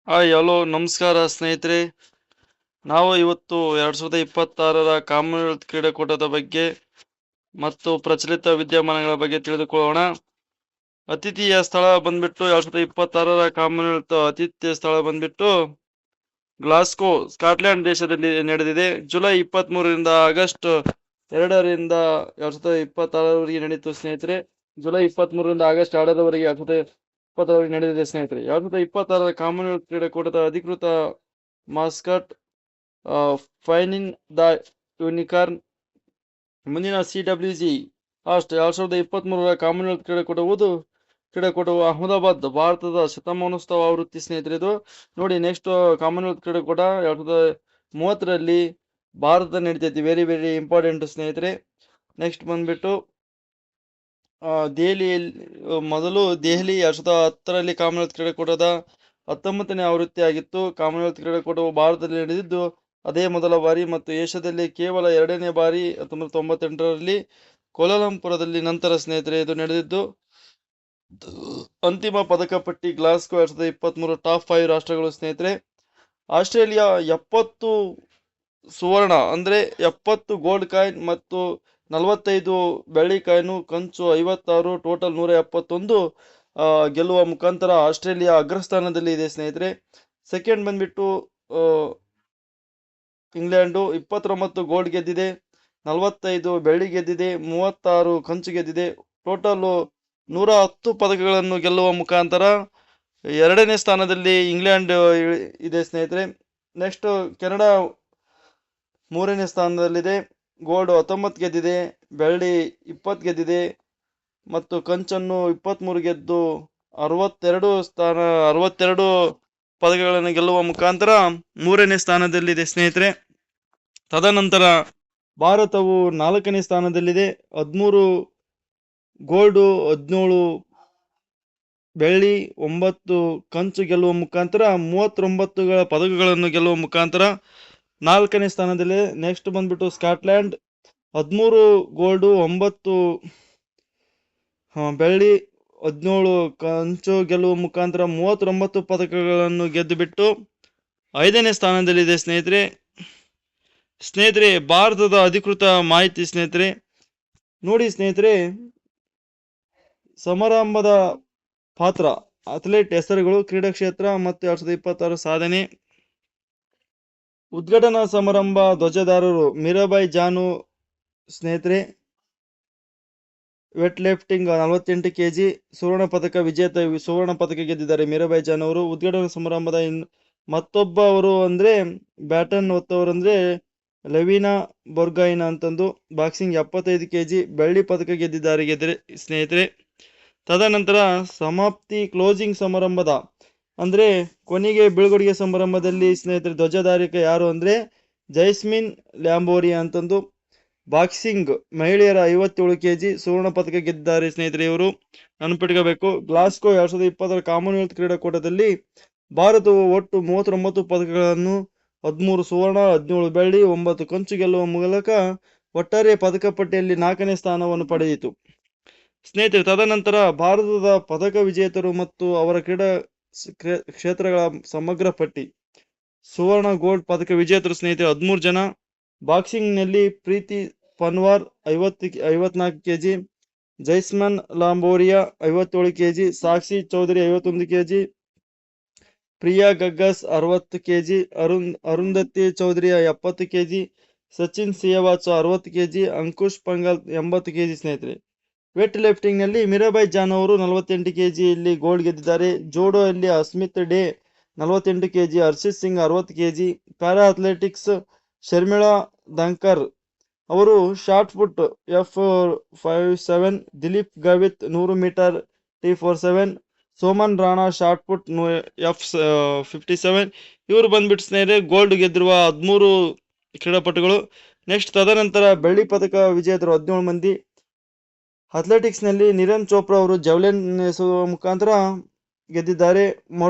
Hi hello ನಮಸ್ಕಾರ ಸ್ನೇಹಿತರೆ. ನಾವು ಇವತ್ತು 2026ರ ಕಾಮನ್ವೆಲ್ತ್ ಕ್ರೀಡಾಕೂಟದ ಬಗ್ಗೆ ಮತ್ತು ಪ್ರಚಲಿತ ವಿದ್ಯಮಾನಗಳ ಬಗ್ಗೆ ತಿಳಿದುಕೊಳ್ಳೋಣ. ಅತಿಥಿಯ ಸ್ಥಳ ಬಂದ್ಬಿಟ್ಟು 2026ರ ಕಾಮನ್ವೆಲ್ತ್ ಅತಿಥ್ಯ ಸ್ಥಳ ಬಂದ್ಬಿಟ್ಟು ಗ್ಲಾಸ್ಗೋ, ಸ್ಕಾಟ್ಲೆಂಡ್ ದೇಶದಲ್ಲಿ ನಡೆದಿದೆ. ಜುಲೈ 23ರಿಂದ ಆಗಸ್ಟ್ 2ರಿಂದ 2026ರವರೆಗೆ ನಡೆಯಿತು ಸ್ನೇಹಿತರೆ. ಜುಲೈ 23ರಿಂದ ಆಗಸ್ಟ್ 2ರವರೆಗೆ 2026 ನಡೆದಿದೆ ಸ್ನೇಹಿತರೆ. 2026ರ ಕಾಮನ್ವೆಲ್ತ್ ಕ್ರೀಡಾಕೂಟದ ಅಧಿಕೃತ ಮಾಸ್ಕಟ್ ಫೈನಿನ್ ದ ಯೂನಿಕಾರ್ನ್. ಮುಂದಿನ CWG ಅಸ್ಟ್ 2023ರ ಕಾಮನ್ವೆಲ್ತ್ ಕ್ರೀಡಾಕೂಟವು ಅಹಮದಾಬಾದ್, ಭಾರತದ ಶತಮಾನೋತ್ಸವ ಆವೃತ್ತಿ ಸ್ನೇಹಿತರೆ. ಇದು ನೋಡಿ, ನೆಕ್ಸ್ಟ್ ಕಾಮನ್ವೆಲ್ತ್ ಕ್ರೀಡಾಕೂಟ 2030ರಲ್ಲಿ ಭಾರತ ನಡೀತೈತಿ. ವೆರಿ ವೆರಿ ಇಂಪಾರ್ಟೆಂಟ್ ಸ್ನೇಹಿತರೆ. ನೆಕ್ಸ್ಟ್ ಬಂದ್ಬಿಟ್ಟು ದೆಹಲಿಯಲ್ಲಿ ಮೊದಲು ದೆಹಲಿ 2010ರಲ್ಲಿ ಕಾಮನ್ವೆಲ್ತ್ ಕ್ರೀಡಾಕೂಟದ 19ನೇ ಆವೃತ್ತಿ ಆಗಿತ್ತು. ಕಾಮನ್ವೆಲ್ತ್ ಕ್ರೀಡಾಕೂಟವು ಭಾರತದಲ್ಲಿ ನಡೆದಿದ್ದು ಅದೇ ಮೊದಲ ಬಾರಿ ಮತ್ತು ಏಷ್ಯಾದಲ್ಲಿ ಕೇವಲ 2ನೇ ಬಾರಿ 1998ರಲ್ಲಿ ಕೋಲಾಲಂಪುರದಲ್ಲಿ ನಂತರ ಸ್ನೇಹಿತರೆ ಇದು ನಡೆದಿದ್ದು. ಅಂತಿಮ ಪದಕ ಪಟ್ಟಿ ಗ್ಲಾಸ್ಗೋ 2023 ಟಾಪ್ 5 ರಾಷ್ಟ್ರಗಳು ಸ್ನೇಹಿತರೆ. ಆಸ್ಟ್ರೇಲಿಯಾ 70 ಸುವರ್ಣ ಅಂದ್ರೆ 70 ಗೋಲ್ಡ್ ಕಾಯಿನ್ ಮತ್ತು 45 ಬೆಳ್ಳಿ ಕಾಯಿನು, ಕಂಚು 56, ಟೋಟಲ್ 171 ಗೆಲ್ಲುವ ಮುಖಾಂತರ ಆಸ್ಟ್ರೇಲಿಯಾ ಅಗ್ರಸ್ಥಾನದಲ್ಲಿ ಇದೆ ಸ್ನೇಹಿತರೆ. ಸೆಕೆಂಡ್ ಬಂದ್ಬಿಟ್ಟು ಇಂಗ್ಲೆಂಡು 29 ಗೋಲ್ಡ್ ಗೆದ್ದಿದೆ, 45 ಬೆಳ್ಳಿ ಗೆದ್ದಿದೆ, 36 ಕಂಚು ಗೆದ್ದಿದೆ. ಟೋಟಲ್ 110 ಪದಕಗಳನ್ನು ಗೆಲ್ಲುವ ಮುಖಾಂತರ 2ನೇ ಸ್ಥಾನದಲ್ಲಿ ಇಂಗ್ಲೆಂಡ್ ಇದೆ ಸ್ನೇಹಿತರೆ. ನೆಕ್ಸ್ಟ್ ಕೆನಡಾ 3ನೇ ಸ್ಥಾನದಲ್ಲಿದೆ. ಗೋಲ್ಡ್ 19 ಗೆದ್ದಿದೆ, ಬೆಳ್ಳಿ 20 ಗೆದ್ದಿದೆ ಮತ್ತು ಕಂಚನ್ನು 23 ಗೆದ್ದು 62 ಪದಕಗಳನ್ನು ಗೆಲ್ಲುವ ಮುಖಾಂತರ 3ನೇ ಸ್ಥಾನದಲ್ಲಿದೆ ಸ್ನೇಹಿತರೆ. ತದನಂತರ ಭಾರತವು 4ನೇ ಸ್ಥಾನದಲ್ಲಿದೆ. 13 ಗೋಲ್ಡು, 17 ಬೆಳ್ಳಿ, 9 ಕಂಚು ಗೆಲ್ಲುವ ಮುಖಾಂತರ 39 ಪದಕಗಳನ್ನು ಗೆಲ್ಲುವ ಮುಖಾಂತರ 4ನೇ ಸ್ಥಾನದಲ್ಲಿದೆ. ನೆಕ್ಸ್ಟ್ ಬಂದ್ಬಿಟ್ಟು ಸ್ಕಾಟ್ಲ್ಯಾಂಡ್ 13 ಗೋಲ್ಡು, 9 ಬೆಳ್ಳಿ, 17 ಕಂಚು ಗೆಲ್ಲುವ ಮುಖಾಂತರ 39 ಪದಕಗಳನ್ನು ಗೆದ್ದು ಬಿಟ್ಟು 5ನೇ ಸ್ಥಾನದಲ್ಲಿದೆ ಸ್ನೇಹಿತರೆ. ಭಾರತದ ಅಧಿಕೃತ ಮಾಹಿತಿ ಸ್ನೇಹಿತರೆ. ನೋಡಿ ಸ್ನೇಹಿತರೆ, ಸಮಾರಂಭದ ಪಾತ್ರ, ಅಥ್ಲೆಟ್ ಹೆಸರುಗಳು, ಕ್ರೀಡಾ ಕ್ಷೇತ್ರ ಮತ್ತು 2026 ಸಾಧನೆ. ಉದ್ಘಾಟನಾ ಸಮಾರಂಭ ಧ್ವಜದಾರರು ಮೀರಾಬಾಯಿ ಜಾನು ಸ್ನೇಹಿತರೆ. ವೆಟ್ ಲಿಫ್ಟಿಂಗ್ 48 kg ಸುವರ್ಣ ಪದಕ ವಿಜೇತ, ಸುವರ್ಣ ಪದಕ ಗೆದ್ದಿದ್ದಾರೆ ಮೀರಾಬಾಯಿ ಜಾನ್ ಅವರು. ಉದ್ಘಾಟನಾ ಸಮಾರಂಭದ ಮತ್ತೊಬ್ಬ ಅವರು ಅಂದ್ರೆ ಬ್ಯಾಟನ್ ಹೊತ್ತವರು ಅಂದ್ರೆ ಲವೀನಾ ಬೊರ್ಗಾಯಿನ್ ಅಂತಂದು, ಬಾಕ್ಸಿಂಗ್ 75 kg ಬೆಳ್ಳಿ ಪದಕ ಗೆದ್ದಿದ್ದಾರೆ ಸ್ನೇಹಿತರೆ. ತದನಂತರ ಸಮಾಪ್ತಿ ಕ್ಲೋಸಿಂಗ್ ಸಮಾರಂಭದ ಅಂದ್ರೆ ಕೊನೆಗೆ ಬೀಳ್ಕೊಡುಗೆ ಸಮಾರಂಭದಲ್ಲಿ ಸ್ನೇಹಿತರೆ ಧ್ವಜಧಾರಿಕ ಯಾರು ಅಂದ್ರೆ ಜೈಸ್ಮಿನ್ ಲ್ಯಾಂಬೋರಿ ಅಂತಂದು, ಬಾಕ್ಸಿಂಗ್ ಮಹಿಳೆಯರ 57 kg ಸುವರ್ಣ ಪದಕ ಗೆದ್ದಿದ್ದಾರೆ ಸ್ನೇಹಿತರೆ. ಇವರು ನೆನಪಿಟ್ಕೋಬೇಕು. ಗ್ಲಾಸ್ಗೋ 2020 ಕಾಮನ್ವೆಲ್ತ್ ಕ್ರೀಡಾಕೂಟದಲ್ಲಿ ಭಾರತವು ಒಟ್ಟು 39 ಪದಕಗಳನ್ನು 13 ಸುವರ್ಣ, 17 ಬೆಳ್ಳಿ, 9 ಕಂಚು ಗೆಲ್ಲುವ ಮೂಲಕ ಒಟ್ಟಾರೆ ಪದಕ ಪಟ್ಟಿಯಲ್ಲಿ 4ನೇ ಸ್ಥಾನವನ್ನು ಪಡೆಯಿತು ಸ್ನೇಹಿತರೆ. ತದನಂತರ ಭಾರತದ ಪದಕ ವಿಜೇತರು ಮತ್ತು ಅವರ ಕ್ರೀಡಾ ಕ್ಷೇತ್ರಗಳ ಸಮಗ್ರ ಪಟ್ಟಿ. ಸುವರ್ಣ, ಗೋಲ್ಡ್ ಪದಕ ವಿಜೇತರು ಸ್ನೇಹಿತರೆ 13 ಜನ. ಬಾಕ್ಸಿಂಗ್ ನಲ್ಲಿ Preeti Panwar 54 kg, Jaismine Lamboria 57 kg, Sakshi Chaudhary 51 kg, Priya ಗಗ್ಗಸ್ 60 kg, Arundhati Chaudhary 70 kg, Sachin Siwach 60 kg, Ankush Panghal 80 kg ಸ್ನೇಹಿತರೆ. ವೆಟ್ ಲಿಫ್ಟಿಂಗ್ ನಲ್ಲಿ ಮೀರಾಬಾಯಿ ಜಾನ್ ಅವರು 48 kg ಇಲ್ಲಿ ಗೋಲ್ಡ್ ಗೆದ್ದಿದ್ದಾರೆ. ಜೋಡೋ ಅಲ್ಲಿ Asmit Dey 48 kg, Harshit Singh 60 kg. Para athletics Sharmila Dankar ಅವರು shot put F57, Dilip Gavit 100 metre T47, Soman Rana shot put F57. ಇವರು ಬಂದ್ಬಿಟ್ಟು ಸ್ನೇಹಿತರೆ ಗೋಲ್ಡ್ ಗೆದ್ದಿರುವ 13 ಕ್ರೀಡಾಪಟುಗಳು. ನೆಕ್ಸ್ಟ್ ತದನಂತರ ಬೆಳ್ಳಿ ಪದಕ ವಿಜೇತರು 17 ಮಂದಿ. ಅಥ್ಲೆಟಿಕ್ಸ್ ನಲ್ಲಿ ನೀರಜ್ ಚೋಪ್ರಾ ಅವರು ಜಾವ್ಲಿನ್ ಎಸೆಯುವ ಮುಖಾಂತರ ಗೆದ್ದಿದ್ದಾರೆ.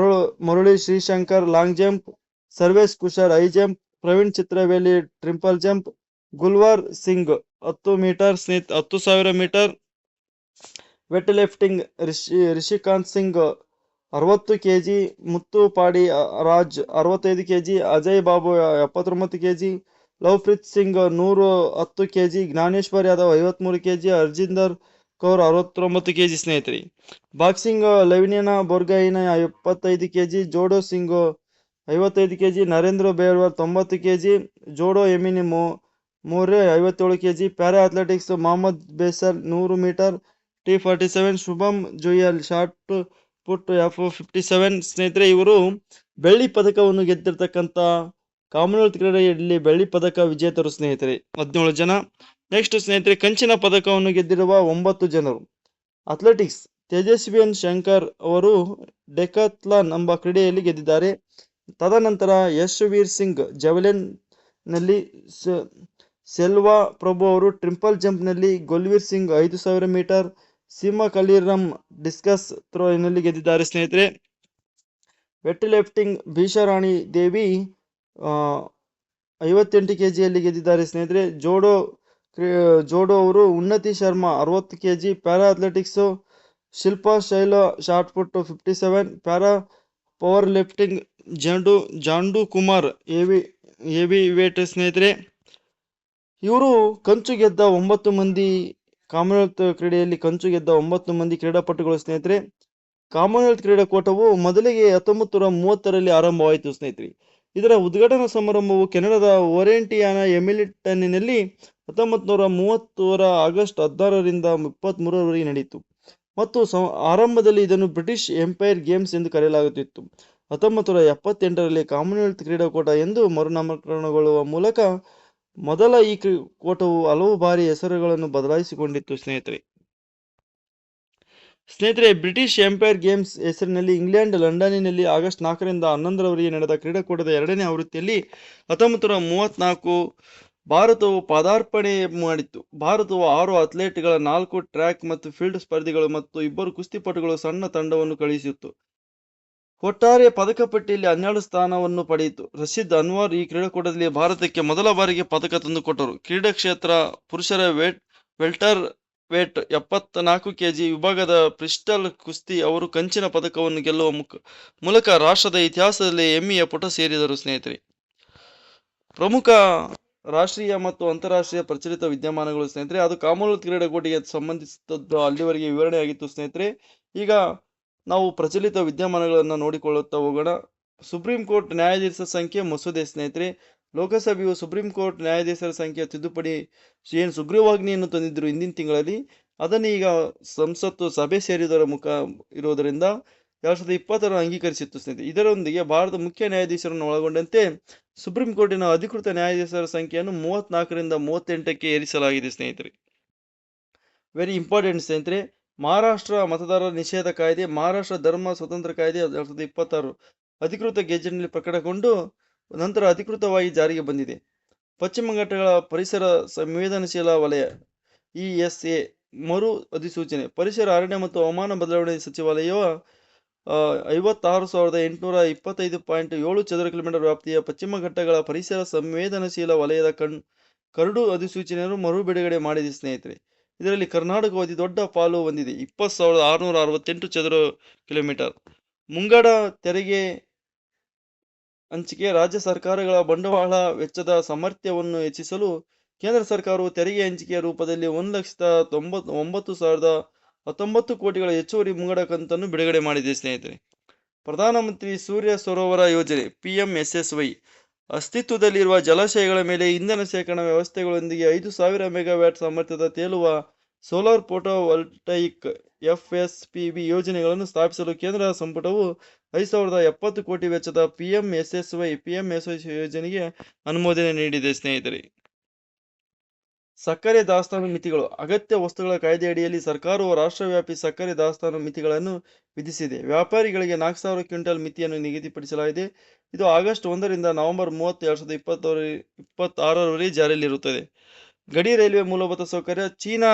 Murali Sreeshankar long jump, Sarvesh Kushare high jump, Praveen Chithravel triple jump, Gulveer Singh 10 meter 10,000 meter. Weight lifting Rishikanta Singh 60 KG, Muthupandi Raja 65 KG, Ajay Babu 79 KG, Lovepreet Singh 110 KG, Dnyaneshwar Yadav 53 KG, Harjinder Kaur 69 KG ಸ್ನೇಹಿತರೆ. Boxing Lovlina Borgohain 75 KG, judo Singh 55 KG, Narender Berwal 90 KG, judo ಎಮಿನಿ ಮೋರೆ 57 KG. Para athletics Mohammed basal 100 metre T47, Shubham Juyal shot put F57 ಸ್ನೇಹಿತರೆ. ಇವರು ಬೆಳ್ಳಿ ಪದಕವನ್ನು ಗೆದ್ದಿರ್ತಕ್ಕಂಥ Commonwealth ಕ್ರೀಡೆಯಲ್ಲಿ ಬೆಳ್ಳಿ ಪದಕ ವಿಜೇತರು ಸ್ನೇಹಿತರೆ, 17 ಜನ. ನೆಕ್ಸ್ಟ್ ಸ್ನೇಹಿತರೆ, ಕಂಚಿನ ಪದಕವನ್ನು ಗೆದ್ದಿರುವ 9 ಜನರು. ಅಥ್ಲೆಟಿಕ್ಸ್ ತೇಜಸ್ವಿಯನ್ ಶಂಕರ್ ಅವರು ಡೆಕಾಥ್ಲಾನ್ ಎಂಬ ಕ್ರೀಡೆಯಲ್ಲಿ ಗೆದ್ದಿದ್ದಾರೆ. ತದನಂತರ ಯಶ್ವೀರ್ ಸಿಂಗ್ ಜಾವೆಲಿನ್ ನಲ್ಲಿ, ಸೆಲ್ವಾ ಪ್ರಭು ಅವರು ಟ್ರಿಪಲ್ ಜಂಪ್ ನಲ್ಲಿ, ಗುಲ್ವೀರ್ ಸಿಂಗ್ 5000 ಮೀಟರ್, ಸೀಮಾ ಕಲಿರಮ್ ಡಿಸ್ಕಸ್ ಥ್ರೋನಲ್ಲಿ ಗೆದ್ದಿದ್ದಾರೆ ಸ್ನೇಹಿತರೆ. ವೆಟ್ ಲಿಫ್ಟಿಂಗ್ ಭೀಷಾರಾಣಿ ದೇವಿ 58 ಕೆಜಿಯಲ್ಲಿ ಗೆದ್ದಿದ್ದಾರೆ ಸ್ನೇಹಿತರೆ. ಜೋಡೋ ಅವರು Unnati Sharma 60 KG. Para athletics Shilpa Shaila shot put 57. Para power lifting Jandu Kumar heavy weight ಸ್ನೇಹಿತರೆ. ಇವರು ಕಂಚು ಗೆದ್ದ 9 ಮಂದಿ ಕಾಮನ್ವೆಲ್ತ್ ಕ್ರೀಡೆಯಲ್ಲಿ ಕಂಚು ಗೆದ್ದ 9 ಮಂದಿ ಕ್ರೀಡಾಪಟುಗಳು ಸ್ನೇಹಿತರೆ. ಕಾಮನ್ವೆಲ್ತ್ ಕ್ರೀಡಾಕೂಟವು ಮೊದಲಿಗೆ 1930ರಲ್ಲಿ ಆರಂಭವಾಯಿತು ಸ್ನೇಹಿತರೆ. ಇದರ ಉದ್ಘಾಟನಾ ಸಮಾರಂಭವು ಕೆನಡಾದ ಓರೆಂಟಿಯಾನ ಎಮಿಲಿಟನ್ನಿನಲ್ಲಿ 1930 ಆಗಸ್ಟ್ 16ರಿಂದ 23ರವರೆಗೆ ನಡೆಯಿತು ಮತ್ತು ಆರಂಭದಲ್ಲಿ ಇದನ್ನು ಬ್ರಿಟಿಷ್ ಎಂಪೈರ್ ಗೇಮ್ಸ್ ಎಂದು ಕರೆಯಲಾಗುತ್ತಿತ್ತು. 1978ರಲ್ಲಿ ಕಾಮನ್ವೆಲ್ತ್ ಕ್ರೀಡಾಕೂಟ ಎಂದು ಮರುನಾಮಕರಣಗೊಳ್ಳುವ ಮೂಲಕ ಮೊದಲ ಈ ಕೂಟವು ಹಲವು ಬಾರಿ ಹೆಸರುಗಳನ್ನು ಬದಲಾಯಿಸಿಕೊಂಡಿತ್ತು ಸ್ನೇಹಿತರೆ. ಬ್ರಿಟಿಷ್ ಎಂಪೈರ್ ಗೇಮ್ಸ್ ಹೆಸರಿನಲ್ಲಿ ಇಂಗ್ಲೆಂಡ್ ಲಂಡನ್ನಿನಲ್ಲಿ ಆಗಸ್ಟ್ 4ರಿಂದ 11ರವರೆಗೆ ನಡೆದ ಕ್ರೀಡಾಕೂಟದ 2ನೇ ಆವೃತ್ತಿಯಲ್ಲಿ 1934 ಭಾರತವು ಪದಾರ್ಪಣೆ ಮಾಡಿತ್ತು. ಭಾರತವು 6 ಅಥ್ಲೆಟ್ಗಳ, 4 ಟ್ರ್ಯಾಕ್ ಮತ್ತು ಫೀಲ್ಡ್ ಸ್ಪರ್ಧಿಗಳು ಮತ್ತು 2 ಕುಸ್ತಿಪಟುಗಳು ಸಣ್ಣ ತಂಡವನ್ನು ಕಳುಹಿಸಿತ್ತು. ಒಟ್ಟಾರೆ ಪದಕ ಪಟ್ಟಿಯಲ್ಲಿ 12 ಸ್ಥಾನವನ್ನು ಪಡೆಯಿತು. ರಶೀದ್ ಅನ್ವರ್ ಈ ಕ್ರೀಡಾಕೂಟದಲ್ಲಿ ಭಾರತಕ್ಕೆ ಮೊದಲ ಬಾರಿಗೆ ಪದಕ ತಂದುಕೊಟ್ಟರು. ಕ್ರೀಡಾ ಕ್ಷೇತ್ರ ಪುರುಷರ ವೆಲ್ಟರ್ ವೇಟ್ 74 ಕೆಜಿ ವಿಭಾಗದ ಪಿಸ್ಟಲ್ ಕುಸ್ತಿ ಅವರು ಕಂಚಿನ ಪದಕವನ್ನು ಗೆಲ್ಲುವ ಮೂಲಕ ರಾಷ್ಟ್ರದ ಇತಿಹಾಸದಲ್ಲಿ ಹೆಮ್ಮೆಯ ಪುಟ ಸೇರಿದರು ಸ್ನೇಹಿತರೆ. ಪ್ರಮುಖ ರಾಷ್ಟ್ರೀಯ ಮತ್ತು ಅಂತಾರಾಷ್ಟ್ರೀಯ ಪ್ರಚಲಿತ ವಿದ್ಯಮಾನಗಳು ಸ್ನೇಹಿತರೆ. ಅದು ಕಾಮನ್ವೆಲ್ತ್ ಕ್ರೀಡಾಕೂಟಕ್ಕೆ ಸಂಬಂಧಿಸಿದದ್ದು ಅಲ್ಲಿವರೆಗೆ ವಿವರಣೆ ಆಗಿತ್ತು ಸ್ನೇಹಿತರೆ. ಈಗ ನಾವು ಪ್ರಚಲಿತ ವಿದ್ಯಮಾನಗಳನ್ನು ನೋಡಿಕೊಳ್ಳುತ್ತಾ ಹೋಗೋಣ. ಸುಪ್ರೀಂ ಕೋರ್ಟ್ ನ್ಯಾಯಾಧೀಶರ ಸಂಖ್ಯೆ ಮಸೂದೆ ಸ್ನೇಹಿತರೆ. ಲೋಕಸಭೆಯು ಸುಪ್ರೀಂ ಕೋರ್ಟ್ ನ್ಯಾಯಾಧೀಶರ ಸಂಖ್ಯೆ ತಿದ್ದುಪಡಿ ಏನು ಸುಗ್ರೀವಾಜ್ಞೆಯನ್ನು ತಂದಿದ್ದರು ಹಿಂದಿನ ತಿಂಗಳಲ್ಲಿ, ಅದನ್ನು ಈಗ ಸಂಸತ್ತು ಸಭೆ ಸೇರಿದರ ಇರುವುದರಿಂದ 2020 ಅಂಗೀಕರಿಸಿತ್ತು ಸ್ನೇಹಿತರೆ. ಇದರೊಂದಿಗೆ ಭಾರತ ಮುಖ್ಯ ನ್ಯಾಯಾಧೀಶರನ್ನು ಒಳಗೊಂಡಂತೆ ಸುಪ್ರೀಂ ಕೋರ್ಟಿನ ಅಧಿಕೃತ ನ್ಯಾಯಾಧೀಶರ ಸಂಖ್ಯೆಯನ್ನು 34ರಿಂದ 38ಕ್ಕೆ ಏರಿಸಲಾಗಿದೆ ಸ್ನೇಹಿತರೆ. ವೆರಿ ಇಂಪಾರ್ಟೆಂಟ್ ಸ್ನೇಹಿತರೆ. ಮಹಾರಾಷ್ಟ್ರ ಮತದಾರರ ನಿಷೇಧ ಕಾಯ್ದೆ, ಮಹಾರಾಷ್ಟ್ರ ಧರ್ಮ ಸ್ವತಂತ್ರ ಕಾಯ್ದೆ 2026 ಅಧಿಕೃತ ಗೆಜೆಟ್ನಲ್ಲಿ ಪ್ರಕಟಗೊಂಡು ನಂತರ ಅಧಿಕೃತವಾಗಿ ಜಾರಿಗೆ ಬಂದಿದೆ. ಪಶ್ಚಿಮ ಘಟ್ಟಗಳ ಪರಿಸರ ಸಂವೇದನಶೀಲ ವಲಯ ESA ಮರು ಅಧಿಸೂಚನೆ. ಪರಿಸರ, ಅರಣ್ಯ ಮತ್ತು ಹವಾಮಾನ ಬದಲಾವಣೆ ಸಚಿವಾಲಯವು 56,825.7 ಚದರ ಕಿಲೋಮೀಟರ್ ವ್ಯಾಪ್ತಿಯ ಪಶ್ಚಿಮ ಘಟ್ಟಗಳ ಪರಿಸರ ಸಂವೇದನಶೀಲ ವಲಯದ ಕರಡು ಅಧಿಸೂಚನೆಯನ್ನು ಮರು ಬಿಡುಗಡೆ ಮಾಡಿದೆ ಸ್ನೇಹಿತರೆ. ಇದರಲ್ಲಿ ಕರ್ನಾಟಕವು ಅತಿ ದೊಡ್ಡ ಪಾಲು ಹೊಂದಿದೆ, 20,668 ಚದರ ಕಿಲೋಮೀಟರ್. ಮುಂಗಡ ತೆರಿಗೆ ಹಂಚಿಕೆ. ರಾಜ್ಯ ಸರ್ಕಾರಗಳ ಬಂಡವಾಳ ವೆಚ್ಚದ ಸಾಮರ್ಥ್ಯವನ್ನು ಹೆಚ್ಚಿಸಲು ಕೇಂದ್ರ ಸರ್ಕಾರವು ತೆರಿಗೆ ಹಂಚಿಕೆಯ ರೂಪದಲ್ಲಿ 1,99,019 ಕೋಟಿಗಳ ಹೆಚ್ಚುವರಿ ಮುಂಗಡ ಕಂತನ್ನು ಬಿಡುಗಡೆ ಮಾಡಿದೆ ಸ್ನೇಹಿತರೆ. ಪ್ರಧಾನಮಂತ್ರಿ ಸೂರ್ಯ ಸರೋವರ ಯೋಜನೆ PMSSY ಅಸ್ತಿತ್ವದಲ್ಲಿರುವ ಜಲಾಶಯಗಳ ಮೇಲೆ ಇಂಧನ ಶೇಖರಣಾ ವ್ಯವಸ್ಥೆಗಳೊಂದಿಗೆ 5,000 ಮೆಗಾವ್ಯಾಟ್ ಸಾಮರ್ಥ್ಯದ ತೇಲುವ ಸೋಲಾರ್ ಫೋಟೋವೋಲ್ಟೈಕ್ FSPV ಯೋಜನೆಗಳನ್ನು ಸ್ಥಾಪಿಸಲು ಕೇಂದ್ರ ಸಂಪುಟವು 5,070 ಕೋಟಿ ವೆಚ್ಚದ PMSSY ಯೋಜನೆಗೆ ಅನುಮೋದನೆ ನೀಡಿದೆ ಸ್ನೇಹಿತರೆ. ಸಕ್ಕರೆ ದಾಸ್ತಾನು ಮಿತಿಗಳು. ಅಗತ್ಯ ವಸ್ತುಗಳ ಕಾಯ್ದೆಯಡಿಯಲ್ಲಿ ಸರ್ಕಾರವು ರಾಷ್ಟ್ರವ್ಯಾಪಿ ಸಕ್ಕರೆ ದಾಸ್ತಾನು ಮಿತಿಗಳನ್ನು ವಿಧಿಸಿದೆ. ವ್ಯಾಪಾರಿಗಳಿಗೆ 4,000 ಕ್ವಿಂಟಲ್ ಮಿತಿಯನ್ನು ನಿಗದಿಪಡಿಸಲಾಗಿದೆ. ಇದು ಆಗಸ್ಟ್ 1ರಿಂದ ನವೆಂಬರ್ 30, 2026ರವರೆಗೆ ಜಾರಿಯಲ್ಲಿರುತ್ತದೆ. ಗಡಿ ರೈಲ್ವೆ ಮೂಲಭೂತ ಸೌಕರ್ಯ. ಚೀನಾ,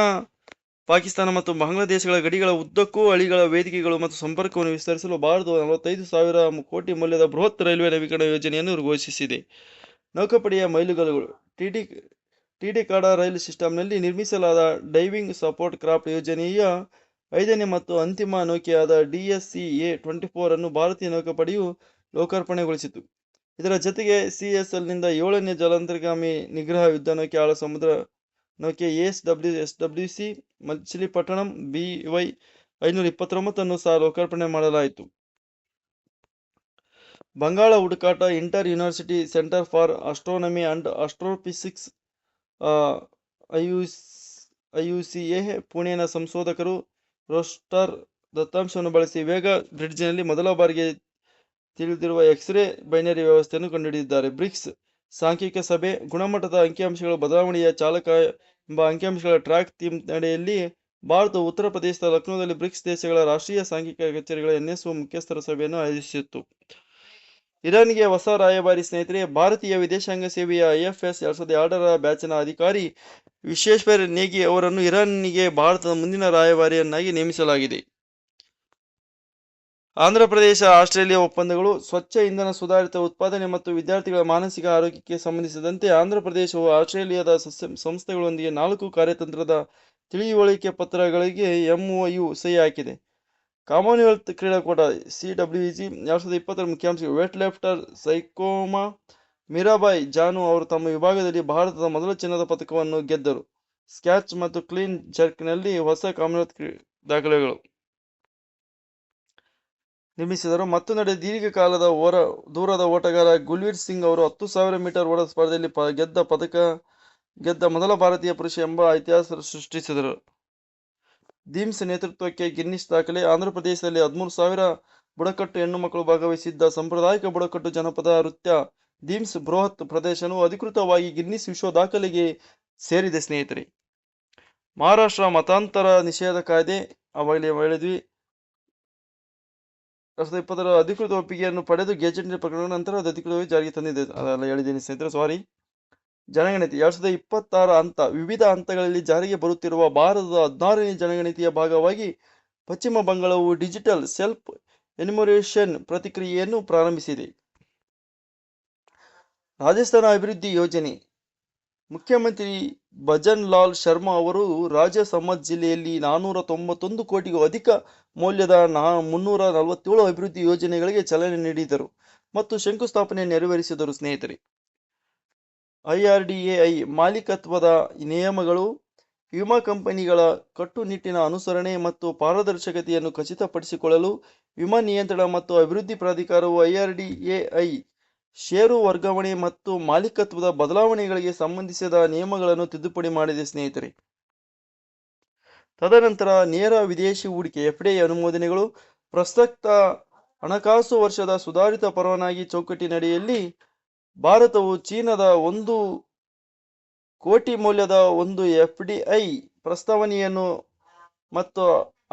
ಪಾಕಿಸ್ತಾನ ಮತ್ತು ಬಾಂಗ್ಲಾದೇಶಗಳ ಗಡಿಗಳ ಉದ್ದಕ್ಕೂ ಹಳಿಗಳ ವೇದಿಕೆಗಳು ಮತ್ತು ಸಂಪರ್ಕವನ್ನು ವಿಸ್ತರಿಸಲು ಭಾರತವು 45,000 ಕೋಟಿ ಮೌಲ್ಯದ ಬೃಹತ್ ರೈಲ್ವೆ ನವೀಕರಣ ಯೋಜನೆಯನ್ನು ಘೋಷಿಸಿದೆ. ನೌಕಾಪಡೆಯ ಮೈಲುಗಲ್ಲುಗಳು. ಟಿಟಿಕಾಡಾ ರೈಲು ಸಿಸ್ಟಂನಲ್ಲಿ ನಿರ್ಮಿಸಲಾದ ಡೈವಿಂಗ್ ಸಪೋರ್ಟ್ ಕ್ರಾಫ್ಟ್ ಯೋಜನೆಯ 5ನೇ ಮತ್ತು ಅಂತಿಮ ನೌಕೆಯಾದ DSCA-24 ಅನ್ನು ಭಾರತೀಯ ನೌಕಾಪಡೆಯು ಲೋಕಾರ್ಪಣೆಗೊಳಿಸಿತು. ಇದರ ಜೊತೆಗೆ CSLನಿಂದ 7ನೇ ಜಲಾಂತರ್ಗಾಮಿ ನಿಗ್ರಹ ಯುದ್ಧ ನೌಕೆ ಆಳ ಸಮುದ್ರ ನೌಕೆ SWC ಮಚಿಲಿಪಟ್ಟಣಂ BY 529 ಅನ್ನು ಸಹ ಲೋಕಾರ್ಪಣೆ ಮಾಡಲಾಯಿತು. ಬಂಗಾಳ ಹುಡುಕಾಟ inter university centre for astronomy and astrophysics IUCA ಪುಣೆನ ಸಂಶೋಧಕರು ರೋಸ್ಟರ್ ದತ್ತಾಂಶವನ್ನು ಬಳಸಿ ವೇಗ ಬ್ರಿಡ್ಜ್ನಲ್ಲಿ ಮೊದಲ ಬಾರಿಗೆ ತಿಳಿದಿರುವ ಎಕ್ಸ್ರೇ ಬೈನರಿ ವ್ಯವಸ್ಥೆಯನ್ನು ಕಂಡುಹಿಡಿದಿದ್ದಾರೆ. ಬ್ರಿಕ್ಸ್ ಸಾಂಖ್ಯಿಕ ಸಭೆ ಗುಣಮಟ್ಟದ ಅಂಕಿಅಂಶಗಳ ಬದಲಾವಣೆಯ ಚಾಲಕ ಎಂಬ ಅಂಕಿಅಂಶಗಳ ಟ್ರ್ಯಾಕ್ ಥೀಮ್ ನಡೆಯಲ್ಲಿ ಭಾರತವು ಉತ್ತರ ಪ್ರದೇಶದ ಲಕ್ನೋದಲ್ಲಿ ಬ್ರಿಕ್ಸ್ ದೇಶಗಳ ರಾಷ್ಟ್ರೀಯ ಸಾಂಖ್ಯಿಕ ಕಚೇರಿಗಳ NSO ಮುಖ್ಯಸ್ಥರ ಸಭೆಯನ್ನು ಆಯೋಜಿಸಿತ್ತು. ಇರಾನ್ಗೆ ಹೊಸ ರಾಯಭಾರಿ ಸ್ನೇಹಿತರೆ, ಭಾರತೀಯ ವಿದೇಶಾಂಗ ಸೇವೆಯ IFS 2002ರ ಬ್ಯಾಚಿನ ಅಧಿಕಾರಿ ವಿಶ್ವೇಶ್ವರ್ ನೇಗಿ ಅವರನ್ನು ಇರಾನ್ಗೆ ಭಾರತದ ಮುಂದಿನ ರಾಯಭಾರಿಯನ್ನಾಗಿ ನೇಮಿಸಲಾಗಿದೆ. ಆಂಧ್ರಪ್ರದೇಶ ಆಸ್ಟ್ರೇಲಿಯಾ ಒಪ್ಪಂದಗಳು. ಸ್ವಚ್ಛ ಇಂಧನ, ಸುಧಾರಿತ ಉತ್ಪಾದನೆ ಮತ್ತು ವಿದ್ಯಾರ್ಥಿಗಳ ಮಾನಸಿಕ ಆರೋಗ್ಯಕ್ಕೆ ಸಂಬಂಧಿಸಿದಂತೆ ಆಂಧ್ರಪ್ರದೇಶವು ಆಸ್ಟ್ರೇಲಿಯಾದ ಸಂಸ್ಥೆಗಳೊಂದಿಗೆ 4 ಕಾರ್ಯತಂತ್ರದ ತಿಳಿವಳಿಕೆ ಪತ್ರಗಳಿಗೆ MOU ಸಹಿ ಹಾಕಿದೆ. ಕಾಮನ್ವೆಲ್ತ್ ಕ್ರೀಡಾಕೂಟ CWEG 2020ರ ಮುಖ್ಯಾಂಶಗಳು. ವೇಟ್ ಲಿಫ್ಟರ್ ಸೈಕೋಮಾ ಮೀರಾಬಾಯಿ ಜಾನು ಅವರು ತಮ್ಮ ವಿಭಾಗದಲ್ಲಿ ಭಾರತದ ಮೊದಲ ಚಿನ್ನದ ಪದಕವನ್ನು ಗೆದ್ದರು. ಸ್ಕ್ಯಾಚ್ ಮತ್ತು ಕ್ಲೀನ್ ಜರ್ಕ್ನಲ್ಲಿ ಹೊಸ ಕಾಮನ್ವೆಲ್ತ್ ದಾಖಲೆಗಳು ನಿರ್ಮಿಸಿದರು. ಮತ್ತೊಂದೆಡೆ ದೀರ್ಘಕಾಲದ ದೂರದ ಓಟಗಾರ ಗುಲ್ವೀರ್ ಸಿಂಗ್ ಅವರು 10,000 ಮೀಟರ್ ಓಟ ಸ್ಪರ್ಧೆಯಲ್ಲಿ ಗೆದ್ದ ಮೊದಲ ಭಾರತೀಯ ಪುರುಷ ಎಂಬ ಇತಿಹಾಸ ಸೃಷ್ಟಿಸಿದರು. ದೀಮ್ಸ್ ನೇತೃತ್ವಕ್ಕೆ ಗಿನ್ನಿಸ್ ದಾಖಲೆ. ಆಂಧ್ರಪ್ರದೇಶದಲ್ಲಿ 13,000 ಬುಡಕಟ್ಟು ಹೆಣ್ಣು ಮಕ್ಕಳು ಭಾಗವಹಿಸಿದ್ದ ಸಾಂಪ್ರದಾಯಿಕ ಬುಡಕಟ್ಟು ಜನಪದ ನೃತ್ಯ ದೀಮ್ಸ್ ಬೃಹತ್ ಪ್ರದರ್ಶನವು ಅಧಿಕೃತವಾಗಿ ಗಿನ್ನಿಸ್ ವಿಶ್ವ ದಾಖಲೆಗೆ ಸೇರಿದೆ. ಸ್ನೇಹಿತರೆ, ಮಹಾರಾಷ್ಟ್ರ ಮತಾಂತರ ನಿಷೇಧ ಕಾಯ್ದೆ ಆವಾಗಲೇ ಹೇಳಿದ್ವಿ. 2020ರ ಅಧಿಕೃತ ಒಪ್ಪಿಗೆಯನ್ನು ಪಡೆದು ಗೆಜೆಟ್ ಪ್ರಕಟಣೆ ನಂತರ ಅದು ಅಧಿಕೃತವಾಗಿ ಜಾರಿಗೆ ತಂದಿದೆ. ಅದೆಲ್ಲ ಹೇಳಿದ್ದೀನಿ ಸ್ನೇಹಿತರೆ, ಸಾರಿ. ಜನಗಣತಿ 2026 ಹಂತ. ವಿವಿಧ ಹಂತಗಳಲ್ಲಿ ಜಾರಿಗೆ ಬರುತ್ತಿರುವ ಭಾರತದ 16ನೇ ಜನಗಣತಿಯ ಭಾಗವಾಗಿ ಪಶ್ಚಿಮ ಬಂಗಾಳವು ಡಿಜಿಟಲ್ ಸೆಲ್ಫ್ ಎನ್ಯುಮರೇಷನ್ ಪ್ರಕ್ರಿಯೆಯನ್ನು ಪ್ರಾರಂಭಿಸಿದೆ. ರಾಜಸ್ಥಾನ ಅಭಿವೃದ್ಧಿ ಯೋಜನೆ. ಮುಖ್ಯಮಂತ್ರಿ ಭಜನ್ ಲಾಲ್ ಶರ್ಮಾ ಅವರು ರಾಜಸಮಂದ್ ಜಿಲ್ಲೆಯಲ್ಲಿ 491 ಕೋಟಿಗೂ ಅಧಿಕ ಮೌಲ್ಯದ 347 ಅಭಿವೃದ್ಧಿ ಯೋಜನೆಗಳಿಗೆ ಚಾಲನೆ ನೀಡಿದರು ಮತ್ತು ಶಂಕುಸ್ಥಾಪನೆ ನೆರವೇರಿಸಿದರು. ಸ್ನೇಹಿತರೆ, IRDAI ಮಾಲೀಕತ್ವದ ನಿಯಮಗಳು. ವಿಮಾ ಕಂಪನಿಗಳ ಕಟ್ಟುನಿಟ್ಟಿನ ಅನುಸರಣೆ ಮತ್ತು ಪಾರದರ್ಶಕತೆಯನ್ನು ಖಚಿತಪಡಿಸಿಕೊಳ್ಳಲು ವಿಮಾ ನಿಯಂತ್ರಣ ಮತ್ತು ಅಭಿವೃದ್ಧಿ ಪ್ರಾಧಿಕಾರವು IRDAI ಷೇರು ವರ್ಗಾವಣೆ ಮತ್ತು ಮಾಲೀಕತ್ವದ ಬದಲಾವಣೆಗಳಿಗೆ ಸಂಬಂಧಿಸಿದ ನಿಯಮಗಳನ್ನು ತಿದ್ದುಪಡಿ ಮಾಡಿದೆ. ಸ್ನೇಹಿತರೆ, ತದನಂತರ ನೇರ ವಿದೇಶಿ ಹೂಡಿಕೆ FDI ಅನುಮೋದನೆಗಳು. ಪ್ರಸಕ್ತ ಹಣಕಾಸು ವರ್ಷದ ಸುಧಾರಿತ ಪರವಾನಗಿ ಚೌಕಟ್ಟಿನಡಿಯಲ್ಲಿ ಭಾರತವು ಚೀನಾದ 1 ಕೋಟಿ ಮೌಲ್ಯದ ಒಂದು FDI ಪ್ರಸ್ತಾವನೆಯನ್ನು ಮತ್ತು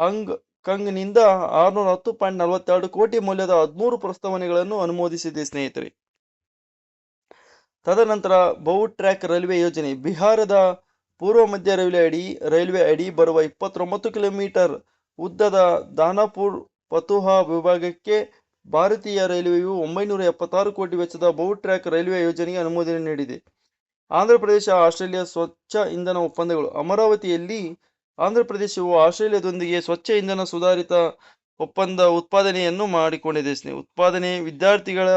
ಹಾಂಗ್ ಕಾಂಗ್ನಿಂದ 610.42 ಕೋಟಿ ಮೌಲ್ಯದ 13 ಪ್ರಸ್ತಾವನೆಗಳನ್ನು ಅನುಮೋದಿಸಿದೆ. ಸ್ನೇಹಿತರೆ, ತದನಂತರ ಬಹು ಟ್ರ್ಯಾಕ್ ರೈಲ್ವೆ ಯೋಜನೆ. ಬಿಹಾರದ ಪೂರ್ವ ಮಧ್ಯ ರೈಲ್ವೆ ಅಡಿ ಬರುವ 29 ಕಿಲೋಮೀಟರ್ ಉದ್ದದ ದಾನಾಪುರ್ ಫತುಹಾ ವಿಭಾಗಕ್ಕೆ ಭಾರತೀಯ ರೈಲ್ವೆಯು 976 ಕೋಟಿ ವೆಚ್ಚದ ಬಹು ಟ್ರ್ಯಾಕ್ ರೈಲ್ವೆ ಯೋಜನೆಗೆ ಅನುಮೋದನೆ ನೀಡಿದೆ. ಆಂಧ್ರಪ್ರದೇಶ ಆಸ್ಟ್ರೇಲಿಯಾ ಸ್ವಚ್ಛ ಇಂಧನ ಒಪ್ಪಂದಗಳು. ಅಮರಾವತಿಯಲ್ಲಿ ಆಂಧ್ರಪ್ರದೇಶವು ಆಸ್ಟ್ರೇಲಿಯಾದೊಂದಿಗೆ ಸ್ವಚ್ಛ ಇಂಧನ ಸುಧಾರಿತ ಉತ್ಪಾದನೆಯನ್ನು ಮಾಡಿಕೊಂಡಿದೆ. ಉತ್ಪಾದನೆ, ವಿದ್ಯಾರ್ಥಿಗಳ